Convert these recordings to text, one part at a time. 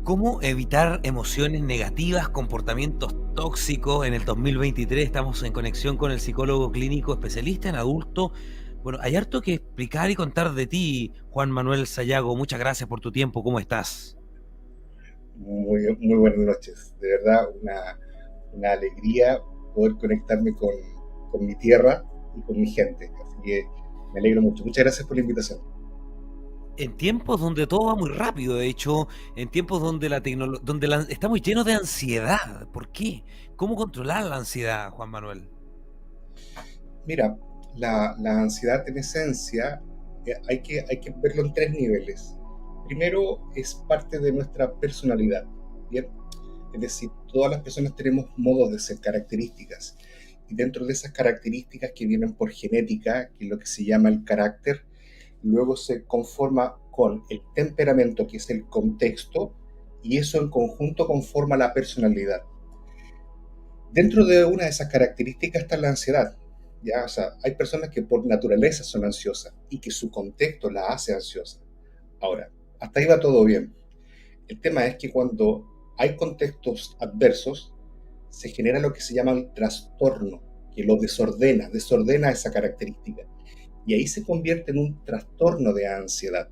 ¿Cómo evitar emociones negativas, comportamientos tóxicos? En el 2023 estamos en conexión con el psicólogo clínico especialista en adulto. Bueno, hay harto que explicar y contar de ti, Juan Manuel Sayago. Muchas gracias por tu tiempo. ¿Cómo estás? Muy buenas noches. De verdad, una alegría poder conectarme con mi tierra y con mi gente. Así que me alegro mucho. Muchas gracias por la invitación. En tiempos donde todo va muy rápido, de hecho, en tiempos donde estamos llenos de ansiedad. ¿Por qué? ¿Cómo controlar la ansiedad, Juan Manuel? Mira, la ansiedad en esencia hay que verlo en tres niveles. Primero, es parte de nuestra personalidad. ¿Bien? Es decir, todas las personas tenemos modos de ser, características. Y dentro de esas características que vienen por genética, que es lo que se llama el carácter, luego se conforma con el temperamento, que es el contexto, y eso en conjunto conforma la personalidad. Dentro de una de esas características está la ansiedad. ¿Ya? O sea, hay personas que por naturaleza son ansiosas y que su contexto la hace ansiosa. Ahora, hasta ahí va todo bien. El tema es que cuando hay contextos adversos, se genera lo que se llama el trastorno, que lo desordena esa característica. Y ahí se convierte en un trastorno de ansiedad.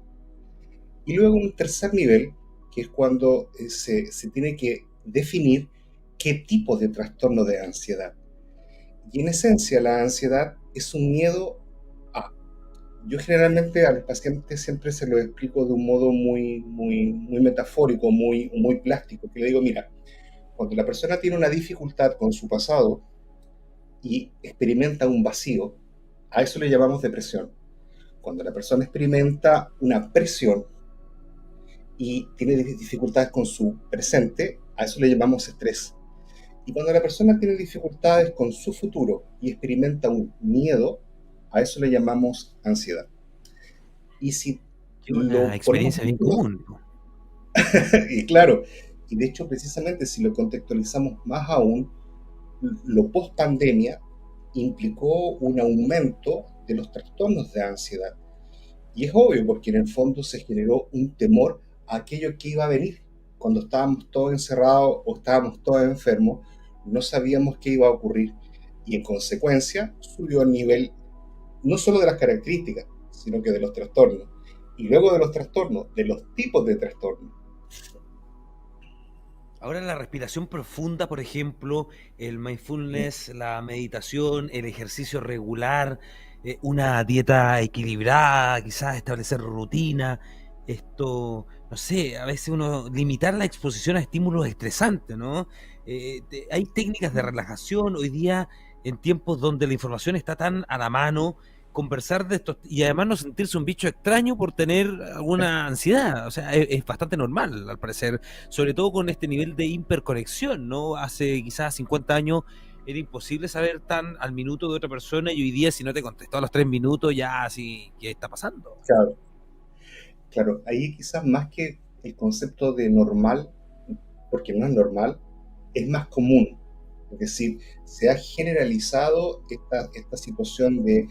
Y luego un tercer nivel, que es cuando se tiene que definir qué tipo de trastorno de ansiedad. Y en esencia la ansiedad es un miedo a. Yo generalmente a los pacientes siempre se lo explico de un modo muy metafórico, muy plástico, que le digo, mira, cuando la persona tiene una dificultad con su pasado y experimenta un vacío, a eso le llamamos depresión. Cuando la persona experimenta una presión y tiene dificultades con su presente, a eso le llamamos estrés. Y cuando la persona tiene dificultades con su futuro y experimenta un miedo, a eso le llamamos ansiedad. Y si Qué una lo ponemos experiencia bien todo, común. y claro, y de hecho precisamente si lo contextualizamos más aún, lo post pandemia implicó un aumento de los trastornos de ansiedad. Y es obvio porque en el fondo se generó un temor a aquello que iba a venir. Cuando estábamos todos encerrados o estábamos todos enfermos, no sabíamos qué iba a ocurrir. Y en consecuencia subió el nivel no solo de las características, sino que de los trastornos. Y luego de los trastornos, de los tipos de trastornos. Ahora la respiración profunda, por ejemplo, el mindfulness, la meditación, el ejercicio regular, una dieta equilibrada, quizás establecer rutina, esto, no sé, a veces uno limitar la exposición a estímulos estresantes, ¿no? Hay técnicas de relajación hoy día en tiempos donde la información está tan a la mano, conversar de esto y además no sentirse un bicho extraño por tener alguna ansiedad, o sea, es bastante normal al parecer, sobre todo con este nivel de hiperconexión, ¿no? Hace quizás 50 años era imposible saber tan al minuto de otra persona y hoy día si no te contestó a los 3 minutos ya así, ¿qué está pasando? Claro, claro, ahí quizás más que el concepto de normal, porque no es normal, es más común. Es decir, se ha generalizado esta situación de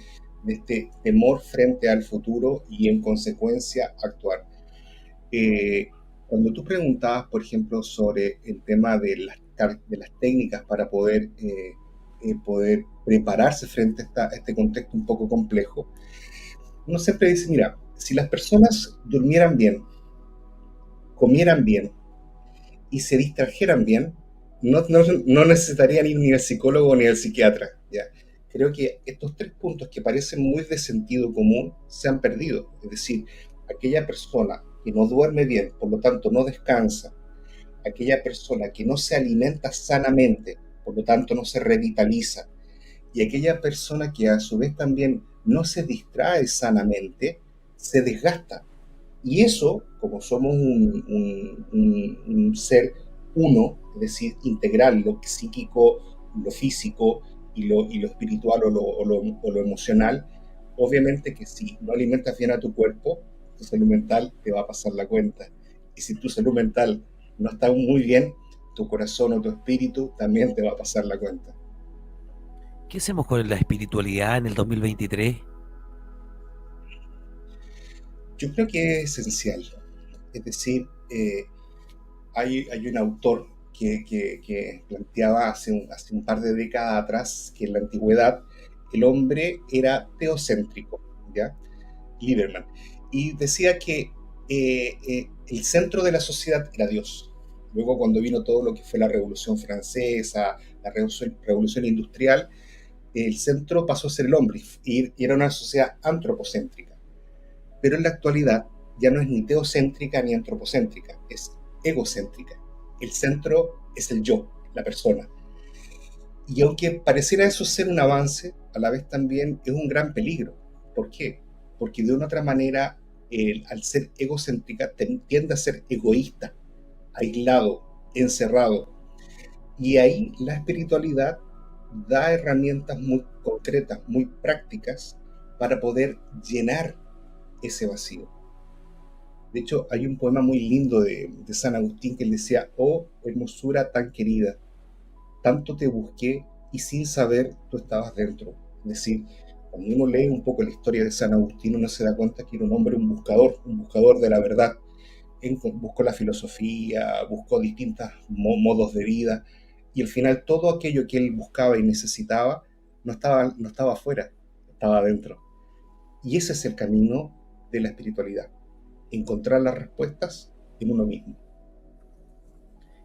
este temor frente al futuro y en consecuencia actuar. Eh, Cuando tú preguntabas, por ejemplo, sobre el tema de las técnicas para poder prepararse frente a este contexto un poco complejo, uno siempre dice, mira, si las personas durmieran bien, comieran bien y se distrajeran bien, no necesitarían ir ni al psicólogo ni al psiquiatra. ¿Ya? Creo que estos tres puntos que parecen muy de sentido común se han perdido. Es decir, aquella persona que no duerme bien, por lo tanto no descansa, aquella persona que no se alimenta sanamente, por lo tanto no se revitaliza, y aquella persona que a su vez también no se distrae sanamente, se desgasta. Y eso, como somos un ser uno, es decir, integral, lo psíquico, lo físico y lo espiritual o lo emocional, obviamente que si no alimentas bien a tu cuerpo, tu salud mental te va a pasar la cuenta. Y si tu salud mental no está muy bien, tu corazón o tu espíritu también te va a pasar la cuenta. ¿Qué hacemos con la espiritualidad en el 2023? Yo creo que es esencial. Es decir, hay un autor que planteaba hace un par de décadas atrás que en la antigüedad el hombre era teocéntrico, ¿ya? Lieberman. Y decía que el centro de la sociedad era Dios. Luego, cuando vino todo lo que fue la Revolución Francesa, la Revolución Industrial, el centro pasó a ser el hombre y era una sociedad antropocéntrica. Pero en la actualidad ya no es ni teocéntrica ni antropocéntrica, es egocéntrica. El centro es el yo, la persona. Y aunque pareciera eso ser un avance, a la vez también es un gran peligro. ¿Por qué? Porque de una otra manera, al ser egocéntrica, tiende a ser egoísta, aislado, encerrado. Y ahí la espiritualidad da herramientas muy concretas, muy prácticas, para poder llenar ese vacío. De hecho, hay un poema muy lindo de San Agustín que él decía: oh, hermosura tan querida, tanto te busqué y sin saber tú estabas dentro. Es decir, cuando uno lee un poco la historia de San Agustín, uno se da cuenta que era un hombre, un buscador de la verdad. Buscó la filosofía, buscó distintos modos de vida, y al final todo aquello que él buscaba y necesitaba no estaba afuera, estaba adentro. Y ese es el camino de la espiritualidad, encontrar las respuestas en uno mismo.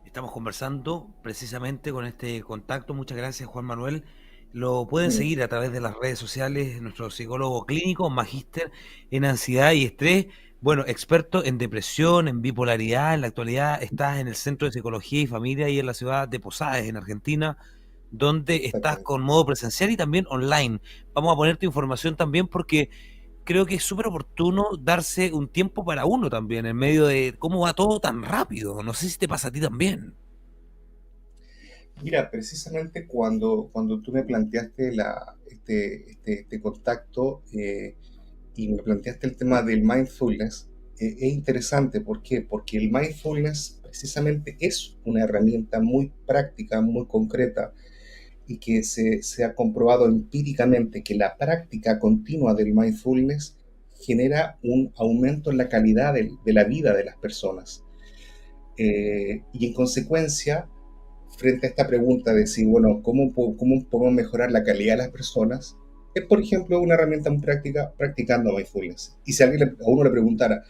Estamos conversando precisamente con este contacto. Muchas gracias, Juan Manuel. Lo pueden Mm, seguir a través de las redes sociales, nuestro psicólogo clínico, magíster en ansiedad y estrés, bueno, experto en depresión, en bipolaridad. En la actualidad estás en el Centro de Psicología y Familia y en la ciudad de Posadas, en Argentina, donde estás exactamente. con modo presencial y también online. Vamos a poner tu información también porque creo que es súper oportuno darse un tiempo para uno también, en medio de cómo va todo tan rápido. No sé si te pasa a ti también. Mira, precisamente cuando tú me planteaste este contacto, y me planteaste el tema del mindfulness, es interesante. ¿Por qué? Porque el mindfulness precisamente es una herramienta muy práctica, muy concreta, y que se ha comprobado empíricamente que la práctica continua del mindfulness genera un aumento en la calidad de la vida de las personas. Y en consecuencia, frente a esta pregunta de si, bueno, ¿cómo podemos mejorar la calidad de las personas? Es, por ejemplo, una herramienta muy práctica, practicando mindfulness. Y si a uno le preguntara,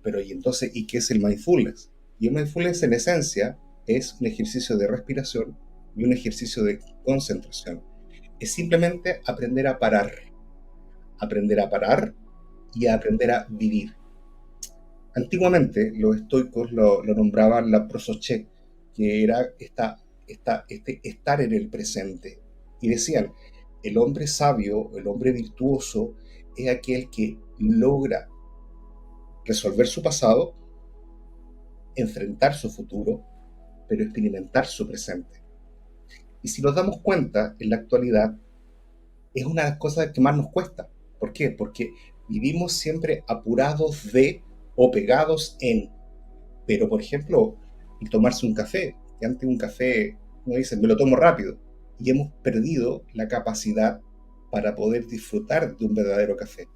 pero ¿y entonces, y qué es el mindfulness? Y el mindfulness, en esencia, es un ejercicio de respiración y un ejercicio de concentración. Es simplemente aprender a parar y a aprender a vivir. Antiguamente los estoicos lo nombraban la prosoché, que era este estar en el presente. Y decían, el hombre sabio, el hombre virtuoso, es aquel que logra resolver su pasado, enfrentar su futuro, pero experimentar su presente. Y si nos damos cuenta, en la actualidad, es una de las cosas que más nos cuesta. ¿Por qué? Porque vivimos siempre apurados de o pegados en. Pero, por ejemplo, el tomarse un café, que antes un café, uno dice, me lo tomo rápido, y hemos perdido la capacidad para poder disfrutar de un verdadero café.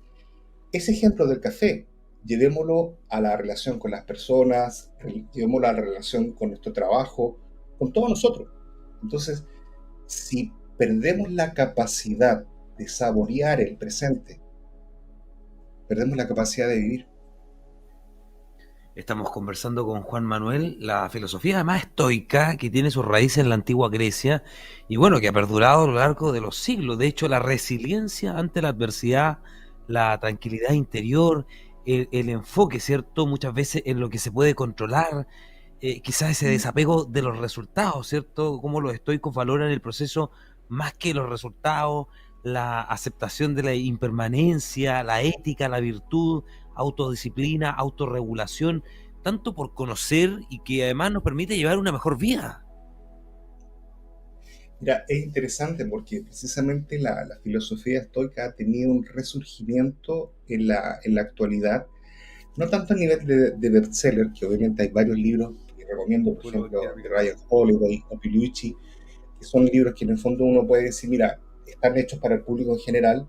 Ese ejemplo del café, llevémoslo a la relación con las personas, llevémoslo a la relación con nuestro trabajo, con todos nosotros. Entonces, si perdemos la capacidad de saborear el presente, perdemos la capacidad de vivir. Estamos conversando con Juan Manuel, la filosofía además estoica que tiene sus raíces en la antigua Grecia y bueno, que ha perdurado a lo largo de los siglos. De hecho, la resiliencia ante la adversidad, la tranquilidad interior, el enfoque, ¿cierto? Muchas veces en lo que se puede controlar, quizás ese Mm. desapego de los resultados, ¿cierto? Cómo los estoicos valoran el proceso más que los resultados, la aceptación de la impermanencia, la ética, la virtud, autodisciplina, autorregulación, tanto por conocer y que además nos permite llevar una mejor vida. Mira, es interesante porque precisamente la filosofía estoica ha tenido un resurgimiento en la actualidad, no tanto a nivel de bestseller, que obviamente hay varios libros que recomiendo, por ejemplo, de Ryan Holiday o Pigliucci, que son libros que en el fondo uno puede decir, mira, están hechos para el público en general,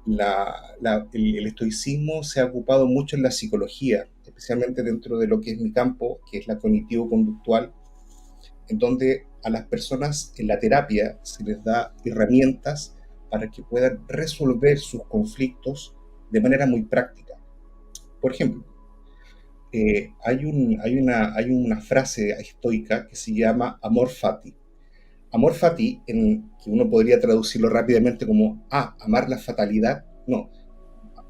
El estoicismo se ha ocupado mucho en la psicología, especialmente dentro de lo que es mi campo, que es la cognitivo-conductual, en donde a las personas en la terapia se les da herramientas para que puedan resolver sus conflictos de manera muy práctica. Por ejemplo, hay una frase estoica que se llama amor fati. Amor fati, que uno podría traducirlo rápidamente como amar la fatalidad. No,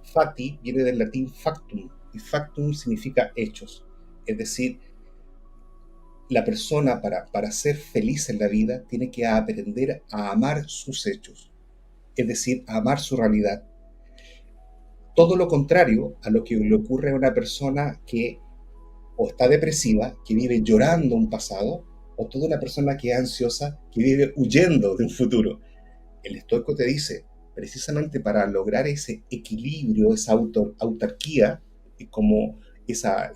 fati viene del latín factum, y factum significa hechos. Es decir, la persona para ser feliz en la vida tiene que aprender a amar sus hechos, es decir, a amar su realidad. Todo lo contrario a lo que le ocurre a una persona que o está depresiva, que vive llorando un pasado, o toda una persona que es ansiosa, que vive huyendo de un futuro. El estoico te dice, precisamente para lograr ese equilibrio, esa autarquía, y como esa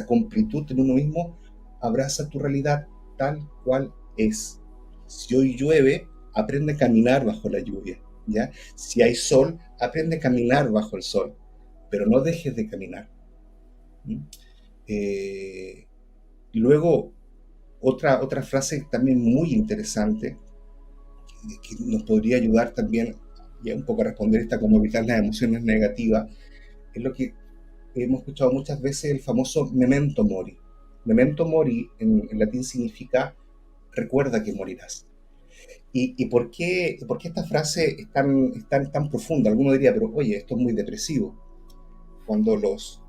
completud en uno mismo, abraza tu realidad tal cual es. Si hoy llueve, aprende a caminar bajo la lluvia, ¿ya? Si hay sol, aprende a caminar bajo el sol, pero no dejes de caminar. ¿Mm? Eh, Luego, otra frase también muy interesante que nos podría ayudar también ya un poco a responder esta como evitar las emociones negativas, es lo que hemos escuchado muchas veces, el famoso memento mori. Memento mori en latín significa recuerda que morirás. ¿Y por qué esta frase tan profunda? Alguno diría, pero oye, esto es muy depresivo. Cuando los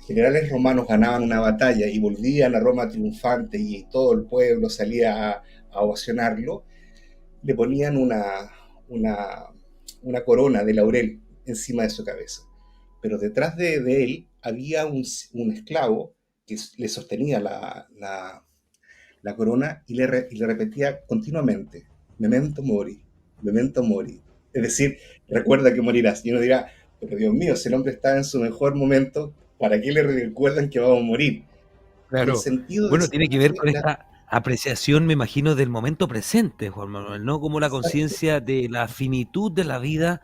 generales romanos ganaban una batalla y volvían a Roma triunfante y todo el pueblo salía a ovacionarlo, le ponían una, una corona de laurel encima de su cabeza. Pero detrás de él había un esclavo que le sostenía la corona y le repetía continuamente, memento mori, memento mori. Es decir, recuerda que morirás. Y uno dirá, pero Dios mío, si el hombre está en su mejor momento, ¿para qué le recuerdan que vamos a morir? Y el Claro. sentido de Bueno, esa tiene que ver frase, con esta apreciación, me imagino, del momento presente, Juan Manuel, ¿no? Como la exacto, conciencia de la finitud de la vida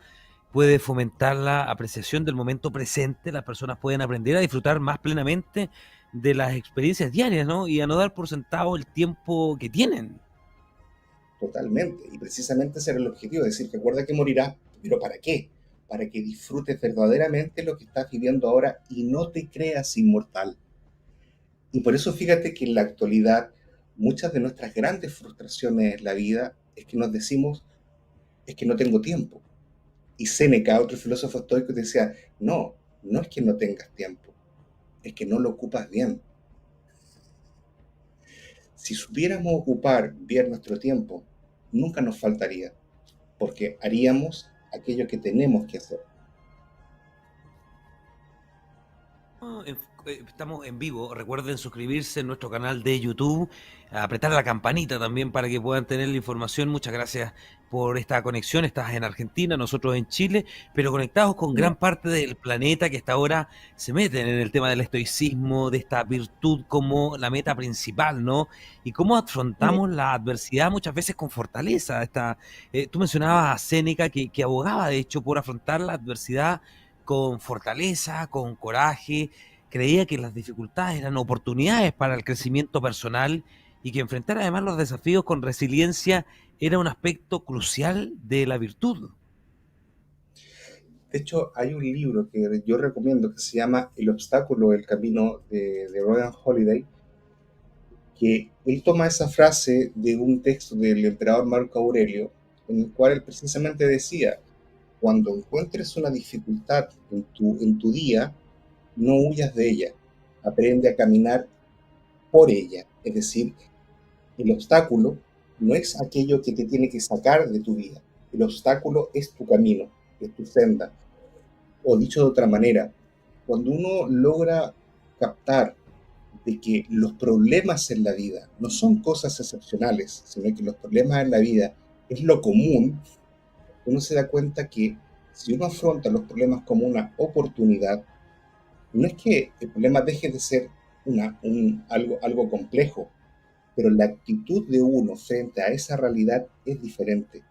puede fomentar la apreciación del momento presente, las personas pueden aprender a disfrutar más plenamente de las experiencias diarias, ¿no? Y a no dar por sentado el tiempo que tienen. totalmente. Y precisamente ese era el objetivo, es decir, recuerda que morirás, pero ¿para qué? Para que disfrutes verdaderamente lo que estás viviendo ahora y no te creas inmortal. Y por eso fíjate que en la actualidad muchas de nuestras grandes frustraciones en la vida es que nos decimos, es que no tengo tiempo. Y Séneca, otro filósofo estoico, decía, no, no es que no tengas tiempo, es que no lo ocupas bien. Si supiéramos ocupar bien nuestro tiempo, nunca nos faltaría, porque haríamos aquello que tenemos que hacer. Estamos en vivo. Recuerden suscribirse en nuestro canal de YouTube, apretar la campanita también para que puedan tener la información. Muchas gracias por esta conexión. Estás en Argentina, nosotros en Chile, pero conectados con gran parte del planeta que hasta ahora se meten en el tema del estoicismo, de esta virtud como la meta principal, ¿no? Y cómo afrontamos la adversidad muchas veces con fortaleza. Tú mencionabas a Séneca que abogaba, de hecho, por afrontar la adversidad con fortaleza, con coraje. Creía que las dificultades eran oportunidades para el crecimiento personal y que enfrentar además los desafíos con resiliencia era un aspecto crucial de la virtud. De hecho, hay un libro que yo recomiendo que se llama El obstáculo del camino de Ryan Holiday, que él toma esa frase de un texto del emperador Marco Aurelio, en el cual él precisamente decía, cuando encuentres una dificultad en tu día, no huyas de ella, aprende a caminar por ella. Es decir, el obstáculo no es aquello que te tiene que sacar de tu vida, el obstáculo es tu camino, es tu senda. O dicho de otra manera, cuando uno logra captar de que los problemas en la vida no son cosas excepcionales, sino que los problemas en la vida es lo común, uno se da cuenta que si uno afronta los problemas como una oportunidad, no es que el problema deje de ser algo complejo, pero la actitud de uno frente a esa realidad es diferente.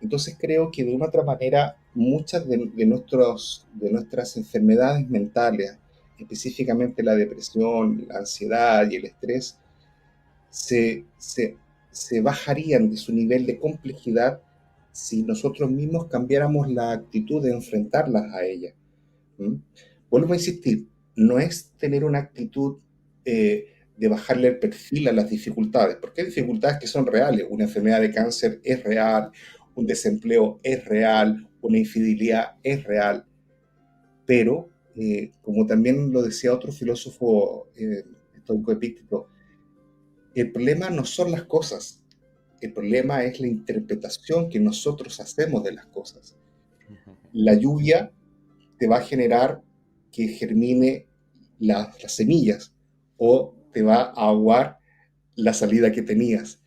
Entonces creo que de una otra manera muchas de nuestras enfermedades mentales, específicamente la depresión, la ansiedad y el estrés, se, se, se bajarían de su nivel de complejidad si nosotros mismos cambiáramos la actitud de enfrentarlas a ellas. ¿Mm? Vuelvo a insistir, no es tener una actitud de bajarle el perfil a las dificultades, porque hay dificultades que son reales. Una enfermedad de cáncer es real, un desempleo es real, una infidelidad es real, pero como también lo decía otro filósofo estoico epícteto, el problema no son las cosas, el problema es la interpretación que nosotros hacemos de las cosas. La lluvia te va a generar que germine las semillas o te va a aguar la salida que tenías.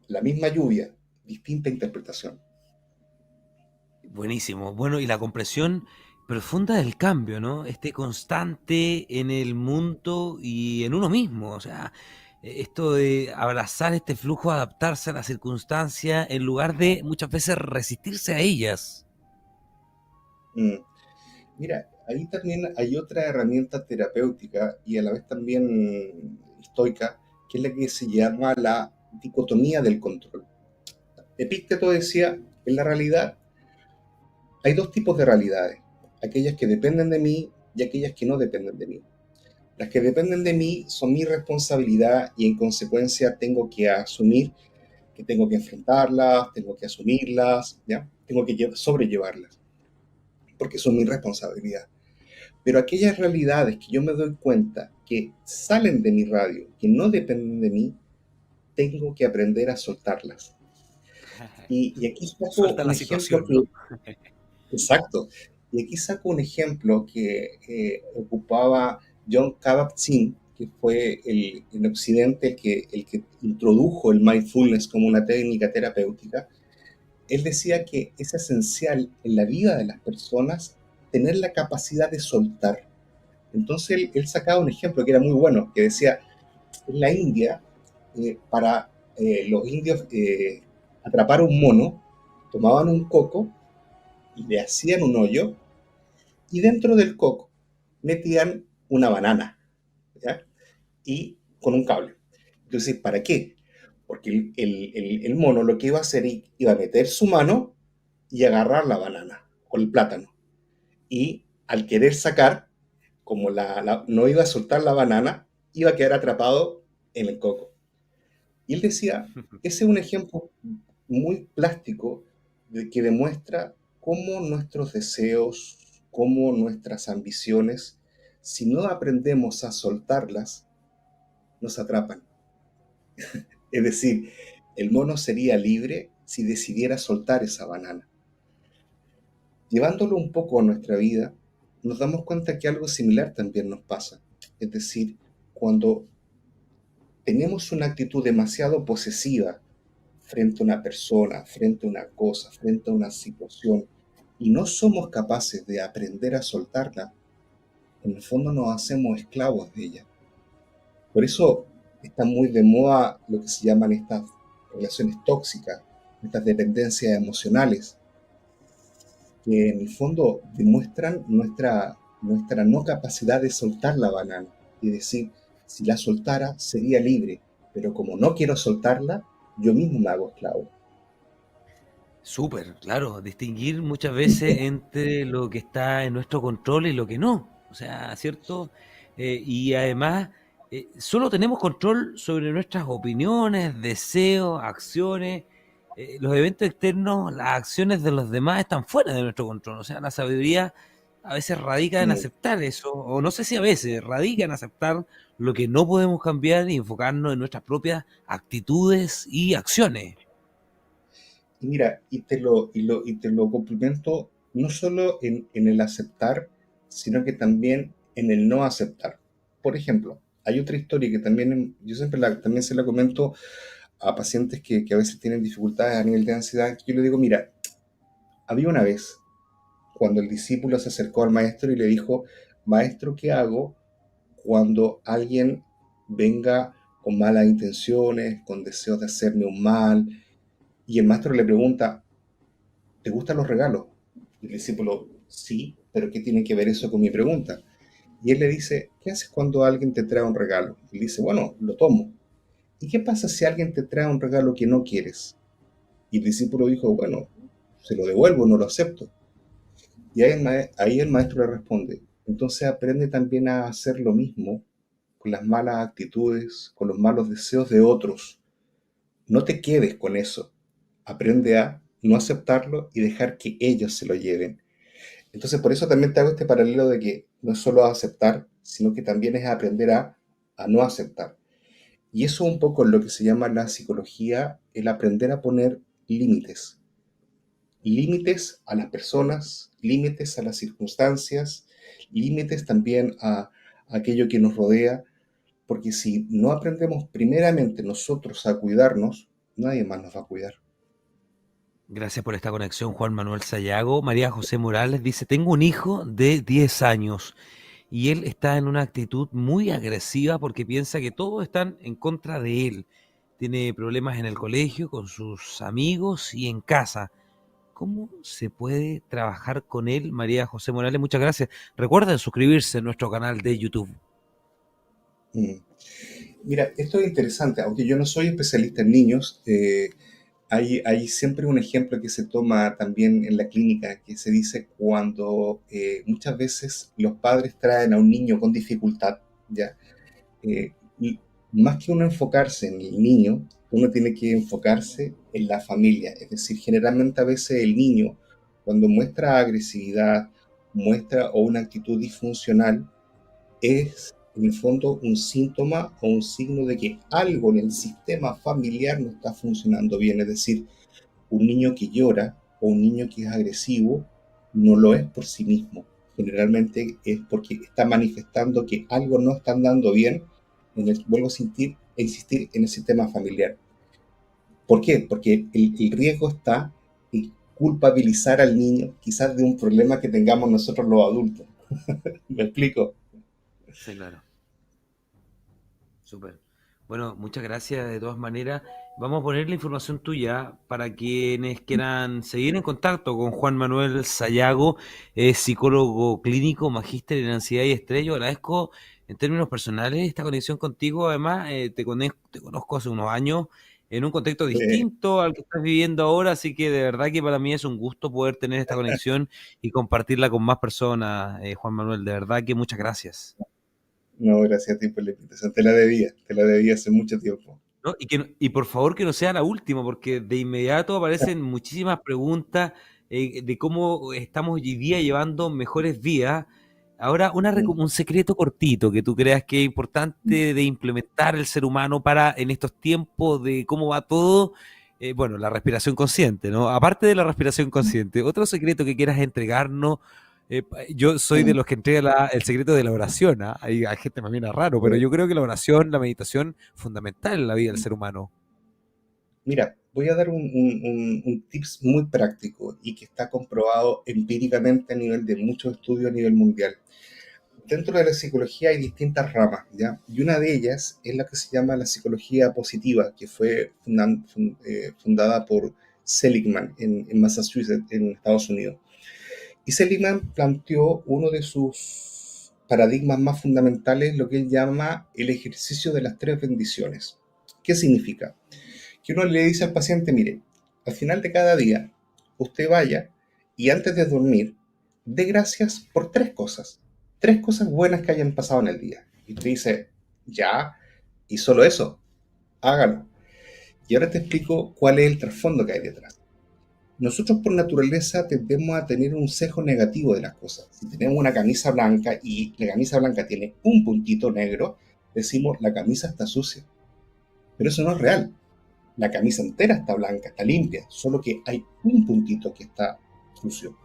La misma lluvia, distinta interpretación. Buenísimo. Bueno, y la comprensión profunda del cambio, ¿no? Este constante en el mundo y en uno mismo. O sea, esto de abrazar este flujo, adaptarse a las circunstancias en lugar de muchas veces resistirse a ellas. Mm. Mira, ahí también hay otra herramienta terapéutica y a la vez también estoica, que es la que se llama la dicotomía del control. Epicteto decía, en la realidad hay dos tipos de realidades, aquellas que dependen de mí y aquellas que no dependen de mí. Las que dependen de mí son mi responsabilidad y en consecuencia tengo que asumir que tengo que enfrentarlas, tengo que asumirlas, ¿ya? Tengo que sobrellevarlas, porque son mi responsabilidad. Pero aquellas realidades que yo me doy cuenta que salen de mi radio, que no dependen de mí, tengo que aprender a soltarlas. Y aquí saco Suelta un la ejemplo situación, que, ¿no? exacto, y aquí saco un ejemplo que ocupaba John Kabat-Zinn, que fue en Occidente el que introdujo el mindfulness como una técnica terapéutica. Él decía que es esencial en la vida de las personas tener la capacidad de soltar. Entonces él sacaba un ejemplo que era muy bueno, que decía, en la India, para los indios atrapar un mono, tomaban un coco y le hacían un hoyo y dentro del coco metían una banana, ¿ya? Y con un cable. Entonces, ¿para qué? Porque el mono lo que iba a hacer iba a meter su mano y agarrar la banana o el plátano. Y al querer sacar, como no iba a soltar la banana, iba a quedar atrapado en el coco. Y él decía, ese es un ejemplo muy plástico de que demuestra cómo nuestros deseos, cómo nuestras ambiciones, si no aprendemos a soltarlas, nos atrapan. Es decir, el mono sería libre si decidiera soltar esa banana. Llevándolo un poco a nuestra vida, nos damos cuenta que algo similar también nos pasa. Es decir, cuando tenemos una actitud demasiado posesiva frente a una persona, frente a una cosa, frente a una situación, y no somos capaces de aprender a soltarla, en el fondo nos hacemos esclavos de ella. Por eso está muy de moda lo que se llaman estas relaciones tóxicas, estas dependencias emocionales, que en el fondo demuestran nuestra no capacidad de soltar la banana y decir, si la soltara sería libre, pero como no quiero soltarla, yo mismo me hago esclavo. Súper, claro, distinguir muchas veces entre lo que está en nuestro control y lo que no. O sea, ¿cierto? Y además, solo tenemos control sobre nuestras opiniones, deseos, acciones. Los eventos externos, las acciones de los demás están fuera de nuestro control. O sea, la sabiduría a veces radica en Mm. aceptar eso, o no sé si a veces, radica en aceptar lo que no podemos cambiar y enfocarnos en nuestras propias actitudes y acciones. Y mira, y te lo complemento no solo en el aceptar, sino que también en el no aceptar. Por ejemplo, hay otra historia que también yo siempre también se la comento a pacientes que a veces tienen dificultades a nivel de ansiedad. Yo le digo, mira, había una vez cuando el discípulo se acercó al maestro y le dijo, maestro, ¿qué hago cuando alguien venga con malas intenciones, con deseos de hacerme un mal? Y el maestro le pregunta, ¿te gustan los regalos? Y el discípulo, sí, pero ¿qué tiene que ver eso con mi pregunta? Y él le dice, ¿qué haces cuando alguien te trae un regalo? Y él dice, bueno, lo tomo. ¿Y qué pasa si alguien te trae un regalo que no quieres? Y el discípulo dijo, bueno, se lo devuelvo, no lo acepto. Y ahí el maestro le responde, entonces aprende también a hacer lo mismo con las malas actitudes, con los malos deseos de otros. No te quedes con eso. Aprende a no aceptarlo y dejar que ellos se lo lleven. Entonces, por eso también te hago este paralelo de que no es solo aceptar, sino que también es aprender a no aceptar. Y eso un poco es lo que se llama la psicología, el aprender a poner límites. Límites a las personas, límites a las circunstancias, límites también a aquello que nos rodea, porque si no aprendemos primeramente nosotros a cuidarnos, nadie más nos va a cuidar. Gracias por esta conexión, Juan Manuel Sayago. María José Morales dice, tengo un hijo de 10 años y él está en una actitud muy agresiva porque piensa que todos están en contra de él. Tiene problemas en el colegio, con sus amigos y en casa. ¿Cómo se puede trabajar con él, María José Morales? Muchas gracias. Recuerden suscribirse a nuestro canal de YouTube. Mm. Mira, esto es interesante, aunque yo no soy especialista en niños, hay siempre un ejemplo que se toma también en la clínica, que se dice cuando muchas veces los padres traen a un niño con dificultad, ¿ya? Y más que uno enfocarse en el niño, uno tiene que enfocarse en la familia. Es decir, generalmente a veces el niño, cuando muestra agresividad, muestra o una actitud disfuncional, es en el fondo un síntoma o un signo de que algo en el sistema familiar no está funcionando bien. Es decir, un niño que llora o un niño que es agresivo no lo es por sí mismo. Generalmente es porque está manifestando que algo no está andando bien, vuelvo a insistir en el sistema familiar. ¿Por qué? Porque el riesgo está en culpabilizar al niño quizás de un problema que tengamos nosotros los adultos. ¿Me explico? Sí, claro. Súper. Bueno, muchas gracias de todas maneras. Vamos a poner la información tuya para quienes quieran seguir en contacto con Juan Manuel Sayago, es psicólogo clínico, magíster en ansiedad y estrés. Yo agradezco en términos personales esta conexión contigo. Además, te conozco hace unos años en un contexto Eh, distinto al que estás viviendo ahora, así que de verdad que para mí es un gusto poder tener esta conexión y compartirla con más personas, Juan Manuel. De verdad que muchas gracias. no, gracias a ti por la invitación. Te la debía hace mucho tiempo. ¿No? Y por favor que no sea la última, porque de inmediato aparecen muchísimas preguntas de cómo estamos hoy día llevando mejores vidas. Ahora, Mm. un secreto cortito que tú creas que es importante de implementar el ser humano para en estos tiempos de cómo va todo. Bueno, la respiración consciente, ¿no? Aparte de la respiración consciente, otro secreto que quieras entregarnos. Yo soy de Mm. los que entrega el secreto de la oración, ¿ah? Hay gente que me mira raro, pero Eh, yo creo que la oración, la meditación, fundamental en la vida del ser humano. Mira, voy a dar un tips muy práctico y que está comprobado empíricamente a nivel de muchos estudios a nivel mundial. Dentro de la psicología hay distintas ramas, ¿ya? Y una de ellas es la que se llama la psicología positiva, que fue fundada por Seligman en Massachusetts, en Estados Unidos. Y Seligman planteó uno de sus paradigmas más fundamentales, lo que él llama el ejercicio de las tres bendiciones. ¿Qué significa? Que uno le dice al paciente, mire, al final de cada día, usted vaya y antes de dormir, dé gracias por tres cosas buenas que hayan pasado en el día. Y usted dice, ya, y solo eso, hágalo. Y ahora te explico cuál es el trasfondo que hay detrás. Nosotros por naturaleza tendemos a tener un sesgo negativo de las cosas. Si tenemos una camisa blanca y la camisa blanca tiene un puntito negro, decimos la camisa está sucia. Pero eso no es real. La camisa entera está blanca, está limpia, solo que hay un puntito que está sucio.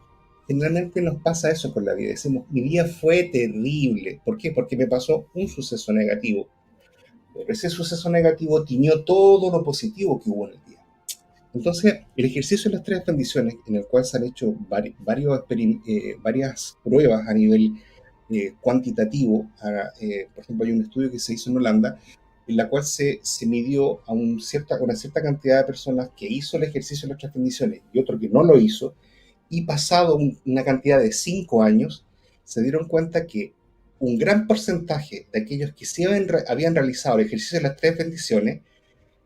Generalmente nos pasa eso con la vida. Decimos, mi día fue terrible. ¿Por qué? Porque me pasó un suceso negativo. Pero ese suceso negativo tiñó todo lo positivo que hubo en el día. Entonces, el ejercicio de las tres bendiciones, en el cual se han hecho varias pruebas a nivel cuantitativo, por ejemplo, hay un estudio que se hizo en Holanda, en la cual se midió a una cierta cantidad de personas que hizo el ejercicio en las tres condiciones y otro que no lo hizo, y pasado una cantidad de 5 años, se dieron cuenta que un gran porcentaje de aquellos que sí habían realizado el ejercicio de las tres bendiciones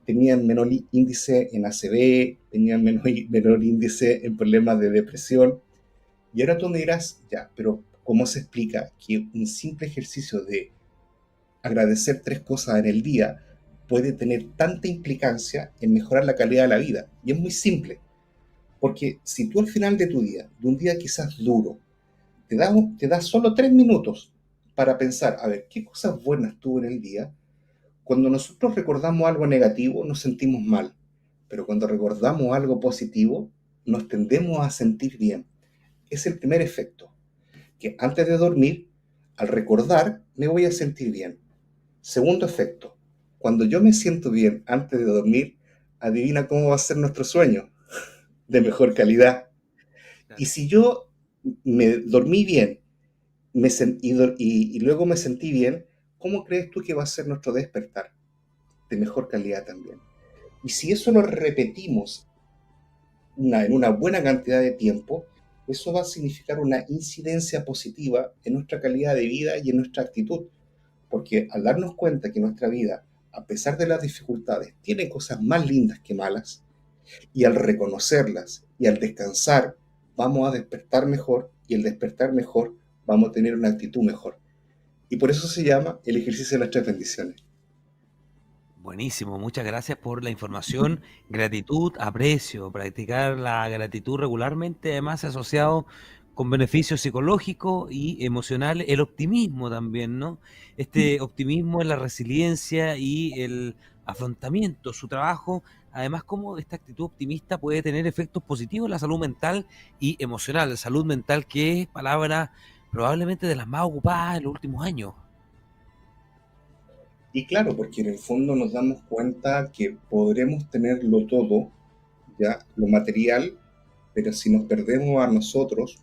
tenían menor índice en ACV, tenían menor índice en problemas de depresión. Y ahora tú me dirás, ya, pero ¿cómo se explica que un simple ejercicio de agradecer tres cosas en el día puede tener tanta implicancia en mejorar la calidad de la vida? Y es muy simple, porque si tú al final de tu día, de un día quizás duro, te das solo 3 minutos para pensar, a ver, ¿qué cosas buenas tuve en el día? Cuando nosotros recordamos algo negativo, nos sentimos mal, pero cuando recordamos algo positivo, nos tendemos a sentir bien. Es el primer efecto, que antes de dormir, al recordar, me voy a sentir bien. Segundo efecto, cuando yo me siento bien antes de dormir, adivina cómo va a ser nuestro sueño, de mejor calidad. Y Claro. si yo me dormí bien y luego me sentí bien, ¿cómo crees tú que va a ser nuestro despertar? De mejor calidad también. Y si eso lo repetimos en una buena cantidad de tiempo, eso va a significar una incidencia positiva en nuestra calidad de vida y en nuestra actitud. Porque al darnos cuenta que nuestra vida, a pesar de las dificultades, tiene cosas más lindas que malas, y al reconocerlas y al descansar, vamos a despertar mejor, y al despertar mejor, vamos a tener una actitud mejor. Y por eso se llama el ejercicio de las tres bendiciones. Buenísimo, muchas gracias por la información. Gratitud, aprecio. Practicar la gratitud regularmente, además asociado con beneficios psicológicos y emocionales. El optimismo también, ¿no? Este optimismo en la resiliencia y el afrontamiento, su trabajo. Además, cómo esta actitud optimista puede tener efectos positivos en la salud mental y emocional. Salud mental, que es palabra probablemente de las más ocupadas en los últimos años. Y claro, porque en el fondo nos damos cuenta que podremos tenerlo todo, ya, lo material, pero si nos perdemos a nosotros,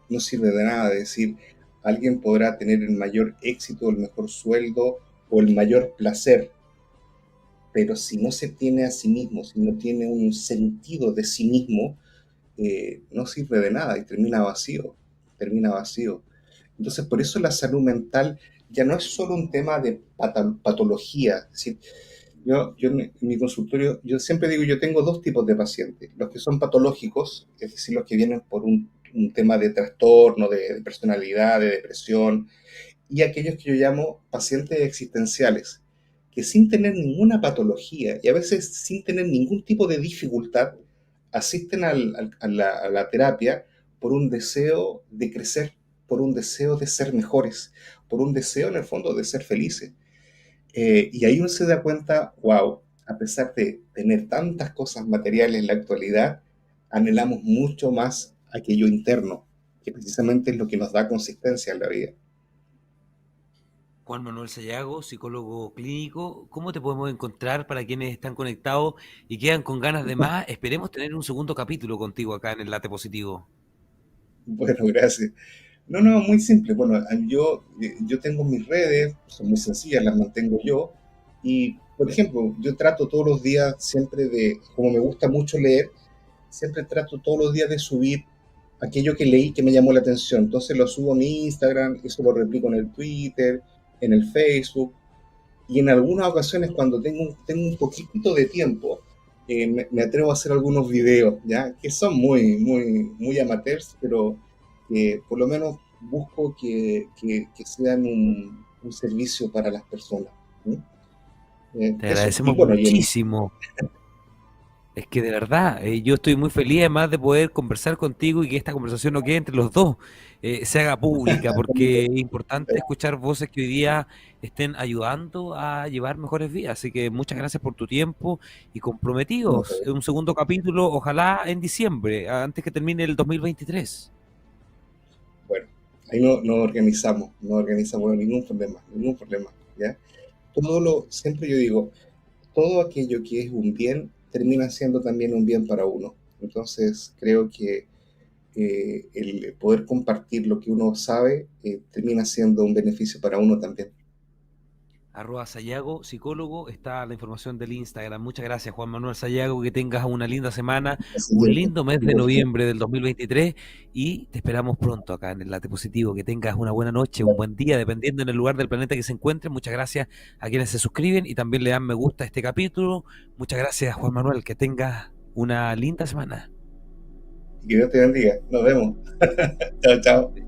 no sirve de nada. Es decir, alguien podrá tener el mayor éxito, el mejor sueldo o el mayor placer, pero si no se tiene a sí mismo, si no tiene un sentido de sí mismo, no sirve de nada y termina vacío, termina vacío. Entonces, por eso la salud mental ya no es solo un tema de patología. Es decir, yo en mi consultorio, yo siempre digo, yo tengo dos tipos de pacientes. Los que son patológicos, es decir, los que vienen por un tema de trastorno, de personalidad, de depresión, y aquellos que yo llamo pacientes existenciales, que sin tener ninguna patología y a veces sin tener ningún tipo de dificultad, asisten a la terapia por un deseo de crecer, por un deseo de ser mejores, por un deseo en el fondo de ser felices. Y ahí uno se da cuenta, wow, a pesar de tener tantas cosas materiales en la actualidad, anhelamos mucho más aquello interno, que precisamente es lo que nos da consistencia en la vida. Juan Manuel Sayago, psicólogo clínico. ¿Cómo te podemos encontrar para quienes están conectados y quedan con ganas de más? Esperemos tener un segundo capítulo contigo acá en el Late Positivo. Bueno, gracias. No, no, muy simple. Bueno, yo tengo mis redes, son muy sencillas, las mantengo yo. Y, por ejemplo, yo trato todos los días siempre de, como me gusta mucho leer, siempre trato todos los días de subir aquello que leí que me llamó la atención. Entonces lo subo a mi Instagram, eso lo replico en el Twitter, en el Facebook. Y en algunas ocasiones, cuando tengo un poquito de tiempo, me atrevo a hacer algunos videos, ¿ya? Que son muy amateurs, pero por lo menos busco que sean un servicio para las personas. ¿Sí? Te Eso. Y agradecemos bueno, muchísimo. Es que de verdad, yo estoy muy feliz además de poder conversar contigo y que esta conversación no quede entre los dos, se haga pública, porque es importante escuchar voces que hoy día estén ayudando a llevar mejores vidas. Así que muchas gracias por tu tiempo y no, comprometidos. Un segundo capítulo, ojalá en diciembre, antes que termine el 2023. bueno, ahí no organizamos ningún problema, ningún problema, ¿ya? Siempre yo digo, todo aquello que es un bien termina siendo también un bien para uno. Entonces creo que el poder compartir lo que uno sabe termina siendo un beneficio para uno también. @Sayago, psicólogo, está la información del Instagram. Muchas gracias, Juan Manuel Sayago, que tengas una linda semana, Así un que, lindo mes de noviembre del 2023 y te esperamos pronto acá en el Late Positivo. Que tengas una buena noche, un buen día, dependiendo en el lugar del planeta que se encuentre. Muchas gracias a quienes se suscriben y también le dan me gusta a este capítulo. Muchas gracias, Juan Manuel, que tengas una linda semana. que Dios te bendiga. Nos vemos. Chao, chao.